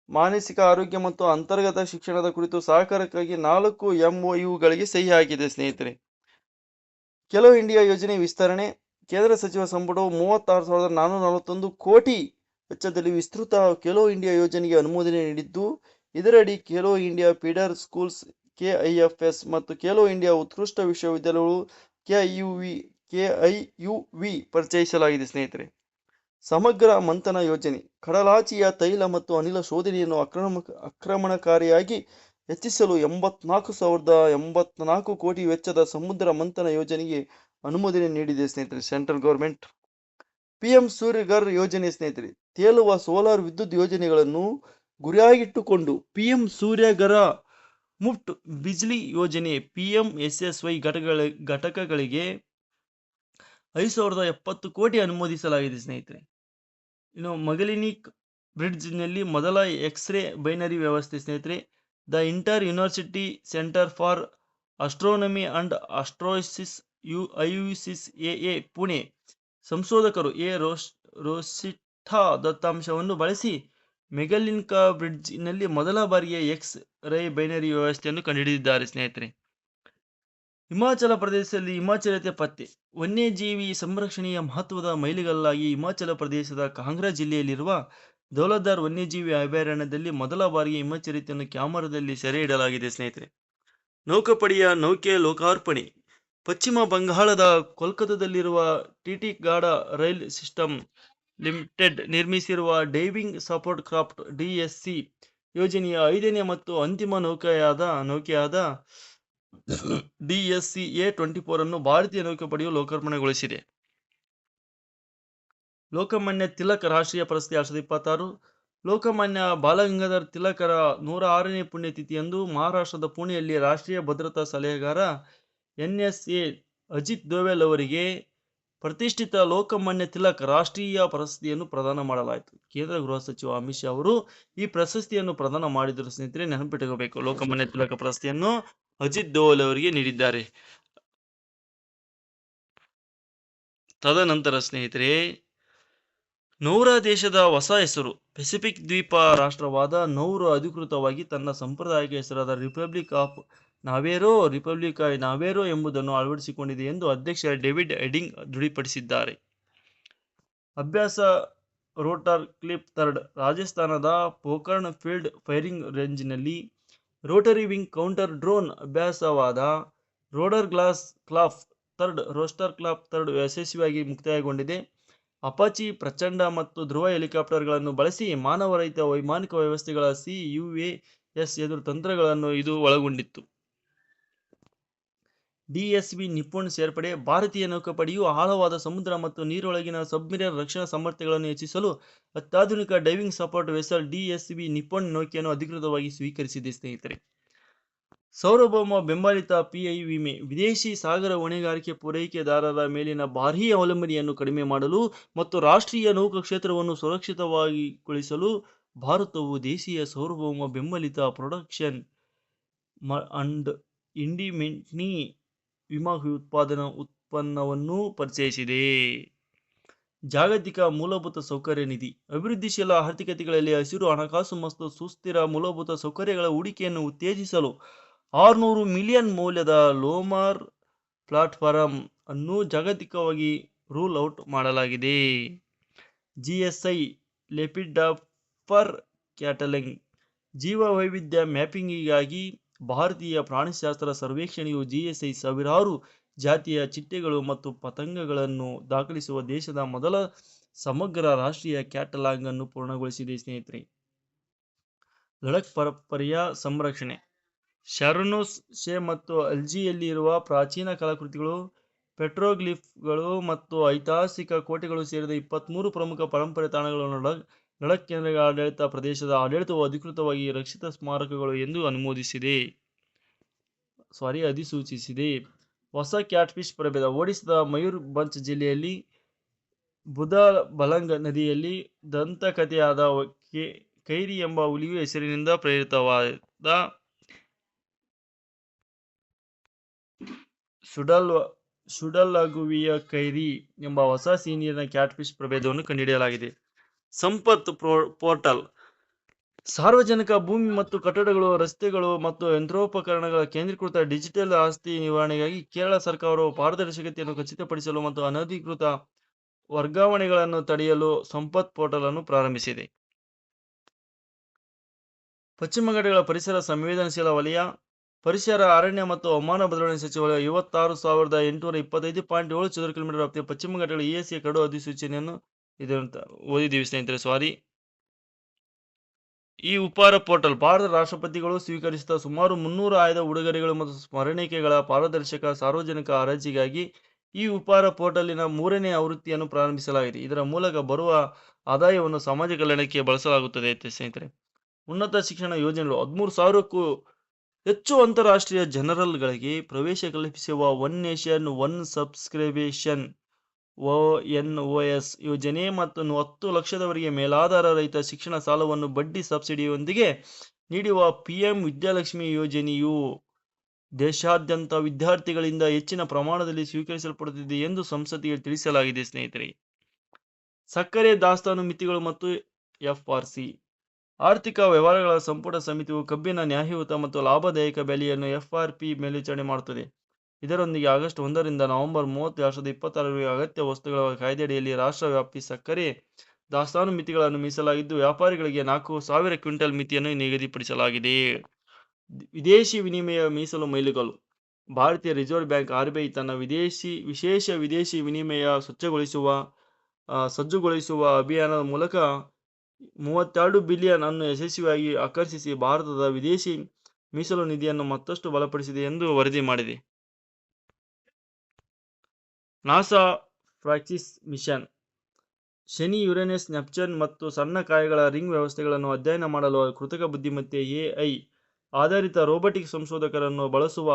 ಮಾನಸಿಕ ಆರೋಗ್ಯ ಮತ್ತು ಅಂತರ್ಗತ ಶಿಕ್ಷಣದ ಕುರಿತು ಸಹಕಾರಕ್ಕಾಗಿ 4 MOUಗಳಿಗೆ ಸಹಿ ಹಾಕಿದೆ. ಸ್ನೇಹಿತರೆ, ಖೇಲೋ ಇಂಡಿಯಾ ಯೋಜನೆ ವಿಸ್ತರಣೆ. ಕೇಂದ್ರ ಸಚಿವ ಸಂಪುಟವು 36,441 ಕೋಟಿ ವೆಚ್ಚದಲ್ಲಿ ವಿಸ್ತೃತ ಖೇಲೋ ಇಂಡಿಯಾ ಯೋಜನೆಗೆ ಅನುಮೋದನೆ ನೀಡಿದ್ದು, ಇದರಡಿ Khelo India feeder schools KIFS ಮತ್ತು ಖೇಲೋ ಇಂಡಿಯಾ ಉತ್ಕೃಷ್ಟ ವಿಶ್ವವಿದ್ಯಾಲಯಗಳು KIUV ಪರಿಚಯಿಸಲಾಗಿದೆ. ಸ್ನೇಹಿತರೆ, ಸಮಗ್ರ ಮಂಥನ ಯೋಜನೆ. ಕಡಲಾಚೆಯ ತೈಲ ಮತ್ತು ಅನಿಲ ಶೋಧನೆಯನ್ನು ಆಕ್ರಮಣಕಾರಿಯಾಗಿ ಹೆಚ್ಚಿಸಲು 84,084 ಕೋಟಿ ವೆಚ್ಚದ ಸಮುದ್ರ ಮಂಥನ ಯೋಜನೆಗೆ ಅನುಮೋದನೆ ನೀಡಿದೆ. ಸ್ನೇಹಿತರೆ, ಸೆಂಟ್ರಲ್ ಗೌರ್ಮೆಂಟ್. PM ಸೂರ್ಯಘರ್ ಯೋಜನೆ. ಸ್ನೇಹಿತರೆ, ತೇಲುವ ಸೋಲಾರ್ ವಿದ್ಯುತ್ ಯೋಜನೆಗಳನ್ನು ಗುರಿಯಾಗಿಟ್ಟುಕೊಂಡು PM ಸೂರ್ಯಘರ ಮುಫ್ಟ್ ಬಿಜ್ಲಿ ಯೋಜನೆ PMSSY ಘಟಕಗಳಿಗೆ 5,070 ಕೋಟಿ ಅನುಮೋದಿಸಲಾಗಿದೆ. ಸ್ನೇಹಿತರೆ, ಇನ್ನು ಮಗಲಿನಿಕ್ ಬ್ರಿಡ್ಜ್ನಲ್ಲಿ ಮೊದಲ ಎಕ್ಸ್ರೇ ಬೈನರಿ ವ್ಯವಸ್ಥೆ. ಸ್ನೇಹಿತರೆ, the inter university centre for astronomy and astrophysics IUCA Pune ಸಂಶೋಧಕರು ರೋಸಿಠಾ ದತ್ತಾಂಶವನ್ನು ಬಳಸಿ ಮೆಗಲಿನ್ಕಾ ಬ್ರಿಡ್ಜ್ನಲ್ಲಿ ಮೊದಲ ಬಾರಿಗೆ ಎಕ್ಸ್ ರೈ ಬೈನರಿ ವ್ಯವಸ್ಥೆಯನ್ನು ಕಂಡುಹಿಡಿದಿದ್ದಾರೆ ಸ್ನೇಹಿತರೆ. ಹಿಮಾಚಲ ಪ್ರದೇಶದಲ್ಲಿ ಹಿಮಾಚಲತೆ ಪತ್ತೆ. ವನ್ಯಜೀವಿ ಸಂರಕ್ಷಣೆಯ ಮಹತ್ವದ ಮೈಲಿಗಲ್ಲಾಗಿ ಹಿಮಾಚಲ ಪ್ರದೇಶದ ಕಾಂಗ್ರಾ ಜಿಲ್ಲೆಯಲ್ಲಿರುವ ದೌಲಧಾರ್ ವನ್ಯಜೀವಿ ಅಭಯಾರಣ್ಯದಲ್ಲಿ ಮೊದಲ ಬಾರಿಗೆ ಹಿಮಚಿರತೆಯನ್ನು ಕ್ಯಾಮರಾದಲ್ಲಿ ಸೆರೆ ಇಡಲಾಗಿದೆ ಸ್ನೇಹಿತರೆ. ನೌಕಾಪಡೆಯ ನೌಕೆ ಲೋಕಾರ್ಪಣೆ. ಪಶ್ಚಿಮ ಬಂಗಾಳದ ಕೋಲ್ಕತ್ತಾದಲ್ಲಿರುವ ಟಿಟಿಗಾಡ ರೈಲ್ ಸಿಸ್ಟಮ್ ಲಿಮಿಟೆಡ್ ನಿರ್ಮಿಸಿರುವ ಡೈವಿಂಗ್ ಸಪೋರ್ಟ್ ಕ್ರಾಫ್ಟ್ DSC ಯೋಜನೆಯ 5ನೇ ಮತ್ತು ಅಂತಿಮ ನೌಕೆಯಾದ DSC-A-24 ಅನ್ನು ಭಾರತೀಯ ನೌಕಾಪಡೆಯು ಲೋಕಾರ್ಪಣೆಗೊಳಿಸಿದೆ. ಲೋಕಮಾನ್ಯ ತಿಲಕ್ ರಾಷ್ಟ್ರೀಯ ಪ್ರಶಸ್ತಿ 2026. ಲೋಕಮಾನ್ಯ ಬಾಲಗಂಗಾಧರ್ ತಿಲಕರ 106ನೇ ಪುಣ್ಯತಿಥಿಯಂದು ಮಹಾರಾಷ್ಟ್ರದ ಪುಣೆಯಲ್ಲಿ ರಾಷ್ಟ್ರೀಯ ಭದ್ರತಾ ಸಲಹೆಗಾರ NSA ಅಜಿತ್ ದೋವೆಲ್ ಅವರಿಗೆ ಪ್ರತಿಷ್ಠಿತ ಲೋಕಮಾನ್ಯ ತಿಲಕ್ ರಾಷ್ಟ್ರೀಯ ಪ್ರಶಸ್ತಿಯನ್ನು ಪ್ರದಾನ ಮಾಡಲಾಯಿತು. ಕೇಂದ್ರ ಗೃಹ ಸಚಿವ ಅಮಿತ್ ಶಾ ಅವರು ಈ ಪ್ರಶಸ್ತಿಯನ್ನು ಪ್ರದಾನ ಮಾಡಿದರು ಸ್ನೇಹಿತರೆ, ನೆನಪಿಟ್ಟುಕೋಬೇಕು. ಲೋಕಮಾನ್ಯ ತಿಲಕ ಪ್ರಶಸ್ತಿಯನ್ನು ಅಜಿತ್ ದೋವಲ್ ಅವರಿಗೆ ನೀಡಿದ್ದಾರೆ. ತದನಂತರ ಸ್ನೇಹಿತರೆ, ನೌರಾ ದೇಶದ ಹೊಸ ಹೆಸರು. ಪೆಸಿಫಿಕ್ ದ್ವೀಪ ರಾಷ್ಟ್ರವಾದ ನೌರು ಅಧಿಕೃತವಾಗಿ ತನ್ನ ಸಾಂಪ್ರದಾಯಿಕ ಹೆಸರಾದ ರಿಪಬ್ಲಿಕ್ ಆಫ್ ನಾವೆರೋ ಎಂಬುದನ್ನು ಅಳವಡಿಸಿಕೊಂಡಿದೆ ಎಂದು ಅಧ್ಯಕ್ಷ ಡೇವಿಡ್ ಹೆಡಿಂಗ್ ದೃಢಪಡಿಸಿದ್ದಾರೆ. ಅಭ್ಯಾಸ ರೋಟರ್ ಕ್ಲಿಪ್ 3 ರಾಜಸ್ಥಾನದ ಪೋಖರ್ನ್ ಫೀಲ್ಡ್ ಫೈರಿಂಗ್ ರೇಂಜ್ನಲ್ಲಿ ರೋಟರಿ ವಿಂಗ್ ಕೌಂಟರ್ ಡ್ರೋನ್ ಅಭ್ಯಾಸವಾದ ರೋಸ್ಟರ್ ಕ್ಲಾಪ್ 3 ಯಶಸ್ವಿಯಾಗಿ ಮುಕ್ತಾಯಗೊಂಡಿದೆ. ಅಪಾಚಿ ಪ್ರಚಂಡ ಮತ್ತು ಧ್ರುವ ಹೆಲಿಕಾಪ್ಟರ್ಗಳನ್ನು ಬಳಸಿ ಮಾನವರಹಿತ ವೈಮಾನಿಕ ವ್ಯವಸ್ಥೆಗಳ CUAS ಎದುರು ತಂತ್ರಗಳನ್ನು ಇದು ಒಳಗೊಂಡಿತ್ತು. DSV ನಿಪ್ಪುಣ್ ಸೇರ್ಪಡೆ. ಭಾರತೀಯ ನೌಕಾಪಡೆಯು ಆಳವಾದ ಸಮುದ್ರ ಮತ್ತು ನೀರೊಳಗಿನ ಸಬ್ಮರೀನ್ ರಕ್ಷಣಾ ಸಾಮರ್ಥ್ಯಗಳನ್ನು ಹೆಚ್ಚಿಸಲು ಅತ್ಯಾಧುನಿಕ ಡೈವಿಂಗ್ ಸಪೋರ್ಟ್ ವೆಸಲ್ DSV ನಿಪ್ಪುಣ್ ನೌಕೆಯನ್ನು ಅಧಿಕೃತವಾಗಿ ಸ್ವೀಕರಿಸಿದೆ ಸ್ನೇಹಿತರೆ. ಸಾರ್ವಭೌಮ ಬೆಂಬಲಿತ PI ವಿಮೆ. ವಿದೇಶಿ ಸಾಗರ ಹೊಣೆಗಾರಿಕೆ ಪೂರೈಕೆದಾರರ ಮೇಲಿನ ಭಾರೀ ಅವಲಂಬನೆಯನ್ನು ಕಡಿಮೆ ಮಾಡಲು ಮತ್ತು ರಾಷ್ಟ್ರೀಯ ನೌಕಾ ಕ್ಷೇತ್ರವನ್ನು ಸುರಕ್ಷಿತವಾಗಿಗೊಳಿಸಲು ಭಾರತವು ದೇಶೀಯ ಸಾರ್ವಭೌಮ ಬೆಂಬಲಿತ ಪ್ರೊಟೆಕ್ಷನ್ ಅಂಡ್ ಇಂಡಿಮೆಂಟಿ ವಿಮಾ ಉತ್ಪನ್ನವನ್ನು ಪರಿಚಯಿಸಿದೆ. ಜಾಗತಿಕ ಮೂಲಭೂತ ಸೌಕರ್ಯ ನಿಧಿ. ಅಭಿವೃದ್ಧಿಶೀಲ ಆರ್ಥಿಕತೆಗಳಲ್ಲಿ ಹಸಿರು ಹಣಕಾಸು ಮತ್ತು ಸುಸ್ಥಿರ ಮೂಲಭೂತ ಸೌಕರ್ಯಗಳ ಹೂಡಿಕೆಯನ್ನು ಉತ್ತೇಜಿಸಲು 600 ಮಿಲಿಯನ್ ಮೌಲ್ಯದ ಲೋಮಾರ್ ಪ್ಲಾಟ್ಫಾರ್ಮ್ ಅನ್ನು ಜಾಗತಿಕವಾಗಿ ರೂಲ್ ಔಟ್ ಮಾಡಲಾಗಿದೆ. GSI lepidopter catalogue. ಜೀವವೈವಿಧ್ಯ ಮ್ಯಾಪಿಂಗಿಗಾಗಿ ಭಾರತೀಯ ಪ್ರಾಣಿಶಾಸ್ತ್ರ ಸರ್ವೇಕ್ಷಣೆಯು GSI ಸಾವಿರಾರು ಜಾತಿಯ ಚಿಟ್ಟೆಗಳು ಮತ್ತು ಪತಂಗಗಳನ್ನು ದಾಖಲಿಸುವ ದೇಶದ ಮೊದಲ ಸಮಗ್ರ ರಾಷ್ಟ್ರೀಯ ಕ್ಯಾಟಲಾಗ್ ಅನ್ನು ಪೂರ್ಣಗೊಳಿಸಿದೆ ಸ್ನೇಹಿತರೆ. ಲಡಖ್ ಪರಂಪರೆಯ ಸಂರಕ್ಷಣೆ. ಶಾರನೋಸ್ ಶೇ ಮತ್ತು ಅಲ್ಜಿಯಲ್ಲಿರುವ ಪ್ರಾಚೀನ ಕಲಾಕೃತಿಗಳು, ಪೆಟ್ರೋಗ್ಲಿಫ್ಗಳು ಮತ್ತು ಐತಿಹಾಸಿಕ ಕೋಟೆಗಳು ಸೇರಿದ 23 ಪ್ರಮುಖ ಪರಂಪರೆ ತಾಣಗಳನ್ನು ಲಡಖ್ ಕೇಂದ್ರ ಆಡಳಿತ ಪ್ರದೇಶದ ಆಡಳಿತವು ಅಧಿಕೃತವಾಗಿ ರಕ್ಷಿತ ಸ್ಮಾರಕಗಳು ಎಂದು ಅಧಿಸೂಚಿಸಿದೆ. ಹೊಸ ಕ್ಯಾಟ್ಫಿಶ್ ಪ್ರಭೇದ. ಒಡಿಶಾದ ಮಯೂರ್ಭಂಜ್ ಜಿಲ್ಲೆಯಲ್ಲಿ ಬುಧಾಬಲಂಗ್ ನದಿಯಲ್ಲಿ ದಂತಕಥೆಯಾದ ಕೈರಿ ಎಂಬ ಹುಲಿಯು ಹೆಸರಿನಿಂದ ಪ್ರೇರಿತವಾದ ಸುಡಲಗುವಿಯ ಕೈರಿ ಎಂಬ ಹೊಸ ಸಿಹಿನೀರಿನ ಕ್ಯಾಟ್ಫಿಶ್ ಪ್ರಭೇದವನ್ನು ಕಂಡುಹಿಡಿಯಲಾಗಿದೆ. ಸಂಪತ್ ಪೋರ್ಟಲ್. ಸಾರ್ವಜನಿಕ ಭೂಮಿ ಮತ್ತು ಕಟ್ಟಡಗಳು, ರಸ್ತೆಗಳು ಮತ್ತು ಯಂತ್ರೋಪಕರಣಗಳ ಕೇಂದ್ರೀಕೃತ ಡಿಜಿಟಲ್ ಆಸ್ತಿ ನಿರ್ವಹಣೆಗಾಗಿ ಕೇರಳ ಸರ್ಕಾರವು ಪಾರದರ್ಶಕತೆಯನ್ನು ಖಚಿತಪಡಿಸಲು ಮತ್ತು ಅನಧಿಕೃತ ವರ್ಗಾವಣೆಗಳನ್ನು ತಡೆಯಲು ಸಂಪತ್ ಪೋರ್ಟಲ್ ಅನ್ನು ಪ್ರಾರಂಭಿಸಿದೆ. ಪಶ್ಚಿಮ ಘಟ್ಟಗಳ ಪರಿಸರ ಸಂವೇದನಶೀಲ ವಲಯ. ಪರಿಸರ, ಅರಣ್ಯ ಮತ್ತು ಹವಾಮಾನ ಬದಲಾವಣೆ ಸಚಿವಾಲಯ 56,825.7 ಚದರ ಕಿಲೋಮೀಟರ್ ವ್ಯಾಪ್ತಿಯ ಪಶ್ಚಿಮ ಘಟ್ಟಗಳ ESA ಕರಡು ಅಧಿಸೂಚನೆಯನ್ನು ಓದಿದ್ದೀವಿ ಸ್ನೇಹಿತರೆ. ಈ ಉಪಹಾರ ಪೋರ್ಟಲ್ ಭಾರತ ರಾಷ್ಟ್ರಪತಿಗಳು ಸ್ವೀಕರಿಸಿದ ಸುಮಾರು 300 ಆಯ್ದ ಉಡುಗೊರೆಗಳು ಮತ್ತು ಸ್ಮರಣಿಕೆಗಳ ಪಾರದರ್ಶಕ ಸಾರ್ವಜನಿಕ ಹರಾಜಿಗಾಗಿ ಈ ಉಪಹಾರ ಪೋರ್ಟಲಿನ 3ನೇ ಆವೃತ್ತಿಯನ್ನು ಪ್ರಾರಂಭಿಸಲಾಗಿದೆ. ಇದರ ಮೂಲಕ ಬರುವ ಆದಾಯವನ್ನು ಸಮಾಜ ಕಲ್ಯಾಣಕ್ಕೆ ಬಳಸಲಾಗುತ್ತದೆ ಸ್ನೇಹಿತರೆ. ಉನ್ನತ ಶಿಕ್ಷಣ ಯೋಜನೆಗಳು. 13,000ಕ್ಕೂ ಹೆಚ್ಚು ಅಂತಾರಾಷ್ಟ್ರೀಯ ಜರ್ನಲ್ಗಳಿಗೆ ಪ್ರವೇಶ ಕಲ್ಪಿಸುವ one nation one subscription ONOS ಯೋಜನೆ ಮತ್ತು 10 ಲಕ್ಷದವರೆಗೆ ಮೇಲಾಧಾರ ರಹಿತ ಶಿಕ್ಷಣ ಸಾಲವನ್ನು ಬಡ್ಡಿ ಸಬ್ಸಿಡಿಯೊಂದಿಗೆ ನೀಡುವ PM ವಿದ್ಯಾಲಕ್ಷ್ಮಿ ಯೋಜನೆಯು ದೇಶಾದ್ಯಂತ ವಿದ್ಯಾರ್ಥಿಗಳಿಂದ ಹೆಚ್ಚಿನ ಪ್ರಮಾಣದಲ್ಲಿ ಸ್ವೀಕರಿಸಲ್ಪಡುತ್ತಿದೆ ಎಂದು ಸಂಸತ್ತಿಗೆ ತಿಳಿಸಲಾಗಿದೆ. ಸ್ನೇಹಿತರೆ, ಸಕ್ಕರೆ ದಾಸ್ತಾನು ಮಿತಿಗಳು ಮತ್ತು FRC ಆರ್ಥಿಕ ವ್ಯವಹಾರಗಳ ಸಂಪುಟ ಸಮಿತಿಯು ಕಬ್ಬಿನ ನ್ಯಾಯಯುತ ಮತ್ತು ಲಾಭದಾಯಕ ಬೆಲೆಯನ್ನು FRP ಮೇಲ್ವಿಚಾರಣೆ ಮಾಡುತ್ತದೆ. ಇದರೊಂದಿಗೆ ಆಗಸ್ಟ್ 1ರಿಂದ ನವೆಂಬರ್ 30, 2026 ಅಗತ್ಯ ವಸ್ತುಗಳ ಕಾಯ್ದೆಯಡಿಯಲ್ಲಿ ರಾಷ್ಟ್ರವ್ಯಾಪಿ ಸಕ್ಕರೆ ದಾಸ್ತಾನು ಮಿತಿಗಳನ್ನು ಮೀಸಲಾಗಿದ್ದು, ವ್ಯಾಪಾರಿಗಳಿಗೆ 4,000 ಕ್ವಿಂಟಲ್ ಮಿತಿಯನ್ನು ನಿಗದಿಪಡಿಸಲಾಗಿದೆ. ವಿದೇಶಿ ವಿನಿಮಯ ಮೀಸಲು ಮೈಲಿಗಲ್ಲು. ಭಾರತೀಯ ರಿಸರ್ವ್ ಬ್ಯಾಂಕ್ RBI ತನ್ನ ವಿಶೇಷ ವಿದೇಶಿ ವಿನಿಮಯ ಸಜ್ಜುಗೊಳಿಸುವ ಅಭಿಯಾನದ ಮೂಲಕ 32 ಬಿಲಿಯನ್ ಅನ್ನು ಯಶಸ್ವಿಯಾಗಿ ಆಕರ್ಷಿಸಿ ಭಾರತದ ವಿದೇಶಿ ಮೀಸಲು ನಿಧಿಯನ್ನು ಮತ್ತಷ್ಟು ಬಲಪಡಿಸಿದೆ ಎಂದು ವರದಿ ಮಾಡಿದೆ. ನಾಸಾ ಫ್ರಾಕ್ಸಿಸ್ ಮಿಷನ್ ಶನಿ, ಯುರೇನಸ್, ನೆಪ್ಚೂನ್ ಮತ್ತು ಸಣ್ಣ ಕಾಯಗಳ ರಿಂಗ್ ವ್ಯವಸ್ಥೆಗಳನ್ನು ಅಧ್ಯಯನ ಮಾಡಲು ಕೃತಕ ಬುದ್ಧಿಮತ್ತೆ AI ಆಧಾರಿತ ರೋಬೋಟಿಕ್ ಸಂಶೋಧಕರನ್ನು ಬಳಸುವ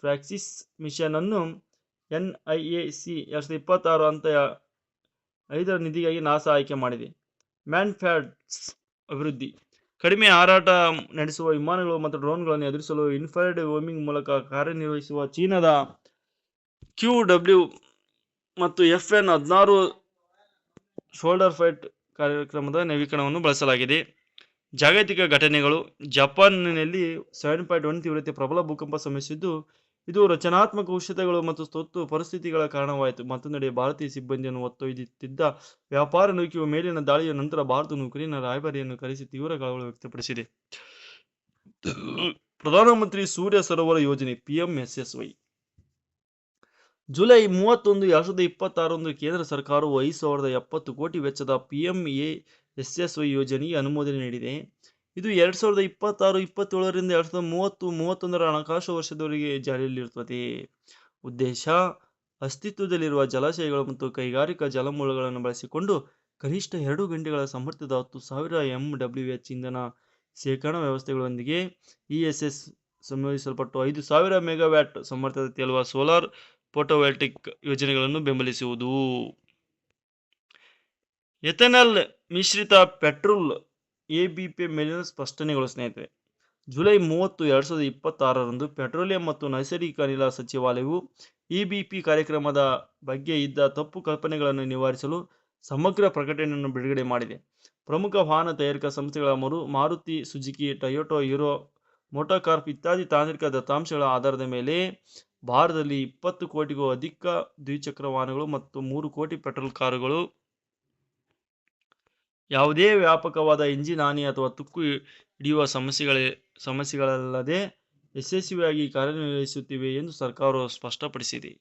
ಫ್ರಾಕ್ಸಿಸ್ ಮಿಷನ್ ಅನ್ನು NIAC 2026 ಹಂತ 5 ನಿಧಿಗಾಗಿ ನಾಸಾ ಆಯ್ಕೆ ಮಾಡಿದೆ. ಮ್ಯಾನ್ಫ್ಯಾಡ್ಸ್ ಅಭಿವೃದ್ಧಿ. ಕಡಿಮೆ ಹಾರಾಟ ನಡೆಸುವ ವಿಮಾನಗಳು ಮತ್ತು ಡ್ರೋನ್ಗಳನ್ನು ಎದುರಿಸಲು ಇನ್ಫ್ರಾರೆಡ್ ವೇವಿಂಗ್ ಮೂಲಕ ಕಾರ್ಯನಿರ್ವಹಿಸುವ ಚೀನಾದ QW ಮತ್ತು FN-16 ಶೋಲ್ಡರ್ ಫೈಟ್ ಕಾರ್ಯಕ್ರಮದ ನವೀಕರಣವನ್ನು ಬಳಸಲಾಗಿದೆ. ಜಾಗತಿಕ ಘಟನೆಗಳು. ಜಪಾನ್ನಲ್ಲಿ 7.1 ತೀವ್ರತೆ ಪ್ರಬಲ ಭೂಕಂಪ ಸಂಭವಿಸಿದ್ದು, ಇದು ರಚನಾತ್ಮಕ ಕುಸಿತಗಳು ಮತ್ತು ತುರ್ತು ಪರಿಸ್ಥಿತಿಗಳ ಕಾರಣವಾಯಿತು. ಮತ್ತೊಂದೆಡೆ ಭಾರತೀಯ ಸಿಬ್ಬಂದಿಯನ್ನು ಹೊತ್ತೊಯ್ಯುತ್ತಿದ್ದ ವ್ಯಾಪಾರ ನೌಕೆಯು ಮೇಲಿನ ದಾಳಿಯ ನಂತರ ಭಾರತ ಉಕ್ರೇನ್ನ ರಾಯಭಾರಿಯನ್ನು ಕರೆಸಿ ತೀವ್ರ ಕಳವಳ ವ್ಯಕ್ತಪಡಿಸಿದೆ. ಪ್ರಧಾನಮಂತ್ರಿ ಸೂರ್ಯ ಸರೋವರ ಯೋಜನೆ PMSSY. ಜುಲೈ 31, 2026 ಕೇಂದ್ರ ಸರ್ಕಾರವು 5,070 ಕೋಟಿ ವೆಚ್ಚದ PMSSY ಯೋಜನೆಗೆ ಅನುಮೋದನೆ ನೀಡಿದೆ. ಇದು 2026-27ರಿಂದ 2030-31 ಹಣಕಾಸು ವರ್ಷದವರೆಗೆ ಜಾರಿಯಲ್ಲಿರುತ್ತದೆ. ಉದ್ದೇಶ: ಅಸ್ತಿತ್ವದಲ್ಲಿರುವ ಜಲಾಶಯಗಳು ಮತ್ತು ಕೈಗಾರಿಕಾ ಜಲಮೂಲಗಳನ್ನು ಬಳಸಿಕೊಂಡು ಕನಿಷ್ಠ 2 ಗಂಟೆಗಳ ಸಾಮರ್ಥ್ಯದ 10,000 MWH ಇಂಧನ ಶೇಖರಣಾ ವ್ಯವಸ್ಥೆಗಳೊಂದಿಗೆ ESS ಸಂಯೋಜಿಸಲ್ಪಟ್ಟು 5,000 ಮೆಗಾವ್ಯಾಟ್ ಸಾಮರ್ಥ್ಯದ ತೇಲುವ ಸೋಲಾರ್ ಫೋಟೋವೋಲ್ಟಿಕ್ ಯೋಜನೆಗಳನ್ನು ಬೆಂಬಲಿಸುವುದು. ಎಥೆನಾಲ್ ಮಿಶ್ರಿತ ಪೆಟ್ರೋಲ್ ABP ಮೇಲಿನ ಸ್ಪಷ್ಟನೆಗಳು. ಸ್ನೇಹಿತರೆ, ಜುಲೈ 30, 2026 ಪೆಟ್ರೋಲಿಯಂ ಮತ್ತು ನೈಸರ್ಗಿಕ ಅನಿಲ ಸಚಿವಾಲಯವು EBP ಕಾರ್ಯಕ್ರಮದ ಬಗ್ಗೆ ಇದ್ದ ತಪ್ಪು ಕಲ್ಪನೆಗಳನ್ನು ನಿವಾರಿಸಲು ಸಮಗ್ರ ಪ್ರಕಟಣೆಯನ್ನು ಬಿಡುಗಡೆ ಮಾಡಿದೆ. ಪ್ರಮುಖ ವಾಹನ ತಯಾರಿಕಾ ಸಂಸ್ಥೆಗಳ Maruti Suzuki, Toyota, hero MotoCorp ಇತ್ಯಾದಿ ತಾಂತ್ರಿಕ ದತ್ತಾಂಶಗಳ ಆಧಾರದ ಮೇಲೆ ಭಾರತದಲ್ಲಿ 20 ಕೋಟಿಗೂ ಅಧಿಕ ದ್ವಿಚಕ್ರ ವಾಹನಗಳು ಮತ್ತು 3 ಕೋಟಿ ಪೆಟ್ರೋಲ್ ಕಾರುಗಳು ಯಾವುದೇ ವ್ಯಾಪಕವಾದ ಇಂಜಿನ್ ಹಾನಿ ಅಥವಾ ತುಕ್ಕು ಹಿಡಿಯುವ ಸಮಸ್ಯೆಗಳಲ್ಲದೆ ಯಶಸ್ವಿಯಾಗಿ ಕಾರ್ಯನಿರ್ವಹಿಸುತ್ತಿವೆ ಎಂದು ಸರ್ಕಾರವು ಸ್ಪಷ್ಟಪಡಿಸಿದೆ.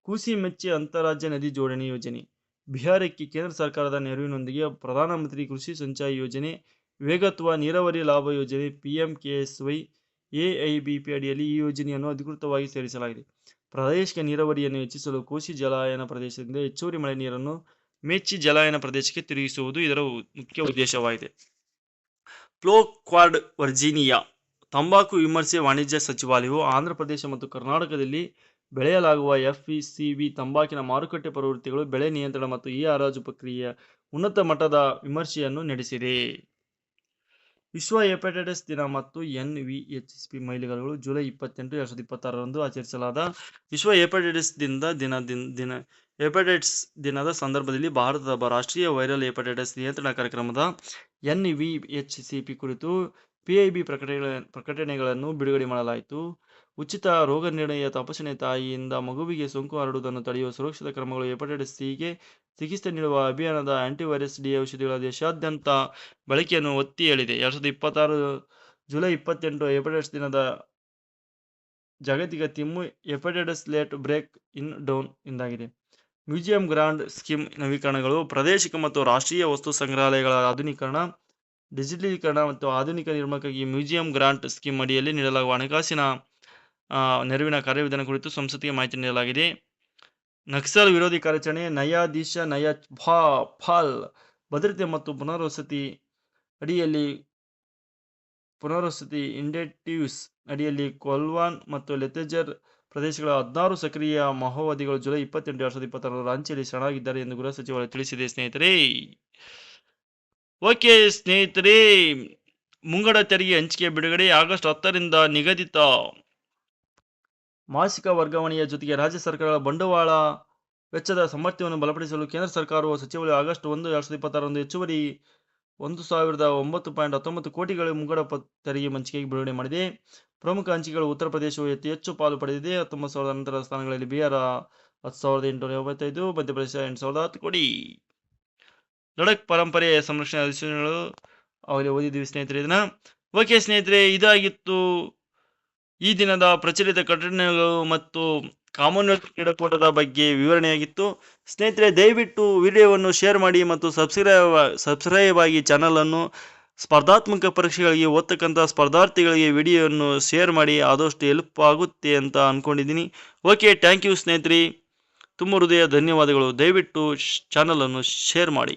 ಕೂಸಿಮೆಚ್ಚೆ ಅಂತಾರಾಜ್ಯ ನದಿ ಜೋಡಣೆ ಯೋಜನೆ. ಬಿಹಾರಕ್ಕೆ ಕೇಂದ್ರ ಸರ್ಕಾರದ ನೆರವಿನೊಂದಿಗೆ ಪ್ರಧಾನಮಂತ್ರಿ ಕೃಷಿ ಸಿಂಚಾಯಿ ಯೋಜನೆ, ವೇಗತ್ವ ನೀರಾವರಿ ಲಾಭ ಯೋಜನೆ PMKSY AIBP ಅಡಿಯಲ್ಲಿ ಈ ಯೋಜನೆಯನ್ನು ಅಧಿಕೃತವಾಗಿ ಸೇರಿಸಲಾಗಿದೆ. ಪ್ರಾದೇಶಿಕ ನೀರಾವರಿಯನ್ನು ಹೆಚ್ಚಿಸಲು ಕೋಸಿ ಜಲಾನಯನ ಪ್ರದೇಶದಿಂದ ಹೆಚ್ಚುವರಿ ಮಳೆ ನೀರನ್ನು ಮೇಚಿ ಜಲಾನಯನ ಪ್ರದೇಶಕ್ಕೆ ತಿರುಗಿಸುವುದು ಇದರ ಮುಖ್ಯ ಉದ್ದೇಶವಾಗಿದೆ. ಫ್ಲೋಕ್ವಾಡ್ ವರ್ಜೀನಿಯಾ. ತಂಬಾಕು ವಿಮರ್ಶೆ ವಾಣಿಜ್ಯ ಸಚಿವಾಲಯವು ಆಂಧ್ರಪ್ರದೇಶ ಮತ್ತು ಕರ್ನಾಟಕದಲ್ಲಿ ಬೆಳೆಯಲಾಗುವ FECB ತಂಬಾಕಿನ ಮಾರುಕಟ್ಟೆ ಪ್ರವೃತ್ತಿಗಳು, ಬೆಳೆ ನಿಯಂತ್ರಣ ಮತ್ತು ಹರಾಜು ಪ್ರಕ್ರಿಯೆಯ ಉನ್ನತ ಮಟ್ಟದ ವಿಮರ್ಶೆಯನ್ನು ನಡೆಸಿದೆ. ವಿಶ್ವ ಹೆಪಟೈಟಿಸ್ ದಿನ ಮತ್ತು NVHCP ಮೈಲಿಗಲ್ಲುಗಳು. ಜುಲೈ 28, 2026 ಆಚರಿಸಲಾದ ವಿಶ್ವ ಹೆಪಟೈಟಿಸ್ ದಿನದ ಸಂದರ್ಭದಲ್ಲಿ ಭಾರತದ ರಾಷ್ಟ್ರೀಯ ವೈರಲ್ ಹೆಪಟೈಟಿಸ್ ನಿಯಂತ್ರಣ ಕಾರ್ಯಕ್ರಮದ NVHCP ಕುರಿತು PIB ಪ್ರಕಟಣೆಗಳನ್ನು ಬಿಡುಗಡೆ ಮಾಡಲಾಯಿತು. ಉಚಿತ ರೋಗನಿರ್ಣಯ ತಪಾಸಣೆ, ತಾಯಿಯಿಂದ ಮಗುವಿಗೆ ಸೋಂಕು ಹರಡುವುದನ್ನು ತಡೆಯುವ ಸುರಕ್ಷಿತ ಕ್ರಮಗಳು, ಹೆಪಟೈಟಿಸ್ Cಗೆ ಚಿಕಿತ್ಸೆ ನೀಡುವ ಅಭಿಯಾನದ ಆಂಟಿವೈರಸ್ D ಔಷಧಿಗಳ ದೇಶಾದ್ಯಂತ ಬಳಕೆಯನ್ನು ಒತ್ತಿ ಹೇಳಿದೆ. 2026 ಜುಲೈ 28 ಹೆಪಟೈಟಿಸ್ ದಿನದ ಜಾಗತಿಕ theme hepatitis let break in down ಎಂದಾಗಿದೆ. ಮ್ಯೂಸಿಯಂ ಗ್ರಾಂಟ್ ಸ್ಕೀಮ್ ನವೀಕರಣಗಳು. ಪ್ರಾದೇಶಿಕ ಮತ್ತು ರಾಷ್ಟ್ರೀಯ ವಸ್ತು ಸಂಗ್ರಹಾಲಯಗಳ ಆಧುನೀಕರಣ, ಡಿಜಿಟಲೀಕರಣ ಮತ್ತು ಆಧುನಿಕ ನಿರ್ಮಾಣಕ್ಕಾಗಿ ಮ್ಯೂಸಿಯಂ ಗ್ರಾಂಟ್ ಸ್ಕೀಮ್ ಅಡಿಯಲ್ಲಿ ನೀಡಲಾಗುವ ಹಣಕಾಸಿನ ನೆರವಿನ ಕಾರ್ಯವಿಧಾನ ಕುರಿತು ಸಂಸತ್ತಿಗೆ ಮಾಹಿತಿ ನೀಡಲಾಗಿದೆ. ನಕ್ಸಲ್ ವಿರೋಧಿ ಕಾರ್ಯಾಚರಣೆ. ನಯಾ ದಿಶ ನಯಾ ಫಾಲ್ ಭದ್ರತೆ ಮತ್ತು ಪುನರ್ವಸತಿ ಇಂಡೇಟಿವ್ಸ್ ಅಡಿಯಲ್ಲಿ ಕೊಲ್ವಾನ್ ಮತ್ತು ಲೆತೆಜರ್ ಪ್ರದೇಶಗಳ 16 ಸಕ್ರಿಯ ಮಾವೋವಾದಿಗಳು ಜುಲೈ 28, 2026 ರಾಂಚಿಯಲ್ಲಿ ಶರಣಾಗಿದ್ದಾರೆ ಎಂದು ಗೃಹ ಸಚಿವಾಲಯ ತಿಳಿಸಿದೆ. ಸ್ನೇಹಿತರೆ, ಓಕೆ ಸ್ನೇಹಿತರೆ, ಮುಂಗಡ ತೆರಿಗೆ ಹಂಚಿಕೆ ಬಿಡುಗಡೆ ಆಗಸ್ಟ್ 10ರಿಂದ ನಿಗದಿತ. ಮಾಸಿಕ ವರ್ಗಾವಣೆಯ ಜೊತೆಗೆ ರಾಜ್ಯ ಸರ್ಕಾರಗಳ ಬಂಡವಾಳ ವೆಚ್ಚದ ಸಾಮರ್ಥ್ಯವನ್ನು ಬಲಪಡಿಸಲು ಕೇಂದ್ರ ಸರ್ಕಾರವು ಸಚಿವಾಲಯ ಆಗಸ್ಟ್ 1, 2026ರಂದು ಹೆಚ್ಚುವರಿ 1,009.19 ಕೋಟಿಗಳ ಮುಂಗಡ ತೆರಿಗೆ ಹಂಚಿಕೆಗೆ ಬಿಡುಗಡೆ ಮಾಡಿದೆ. ಪ್ರಮುಖ ಹಂಚಿಕೆಗಳು ಉತ್ತರ ಪ್ರದೇಶವು ಅತಿ ಹೆಚ್ಚು ಪಾಲು ಪಡೆದಿದೆ. 19,000 ನಂತರ ಸ್ಥಾನಗಳಲ್ಲಿ ಬಿಹಾರ 10,895, ಮಧ್ಯಪ್ರದೇಶ 8,010 ಕೋಟಿ. ಲಡಖ್ ಪರಂಪರೆಯ ಸಂರಕ್ಷಣೆ ಅಧಿಸೂಚನೆಗಳು ಅವಾಗಲೇ ಓದಿದ್ದೀವಿ ಸ್ನೇಹಿತರೆ ಇದನ್ನ. ಓಕೆ ಸ್ನೇಹಿತರೆ, ಇದಾಗಿತ್ತು ಈ ದಿನದ ಪ್ರಚಲಿತ ಘಟನೆಗಳು ಮತ್ತು ಕಾಮನ್ವೆಲ್ತ್ ಕ್ರೀಡಾಕೂಟದ ಬಗ್ಗೆ ವಿವರಣೆಯಾಗಿತ್ತು. ಸ್ನೇಹಿತರೆ, ದಯವಿಟ್ಟು ವಿಡಿಯೋವನ್ನು ಶೇರ್ ಮಾಡಿ ಮತ್ತು ಸಬ್ಸ್ಕ್ರೈಬ್ ಆಗಿ ಚಾನಲನ್ನು. ಸ್ಪರ್ಧಾತ್ಮಕ ಪರೀಕ್ಷೆಗಳಿಗೆ ಓದ್ತಕ್ಕಂಥ ಸ್ಪರ್ಧಾರ್ಥಿಗಳಿಗೆ ವಿಡಿಯೋವನ್ನು ಶೇರ್ ಮಾಡಿ, ಆದಷ್ಟು ಹೆಲ್ಪ್ ಆಗುತ್ತೆ ಅಂತ ಅಂದ್ಕೊಂಡಿದ್ದೀನಿ. ಓಕೆ, ಥ್ಯಾಂಕ್ ಯು ಸ್ನೇಹಿತರೆ, ತುಂಬ ಹೃದಯ ಧನ್ಯವಾದಗಳು. ದಯವಿಟ್ಟು ಚಾನಲನ್ನು ಶೇರ್ ಮಾಡಿ.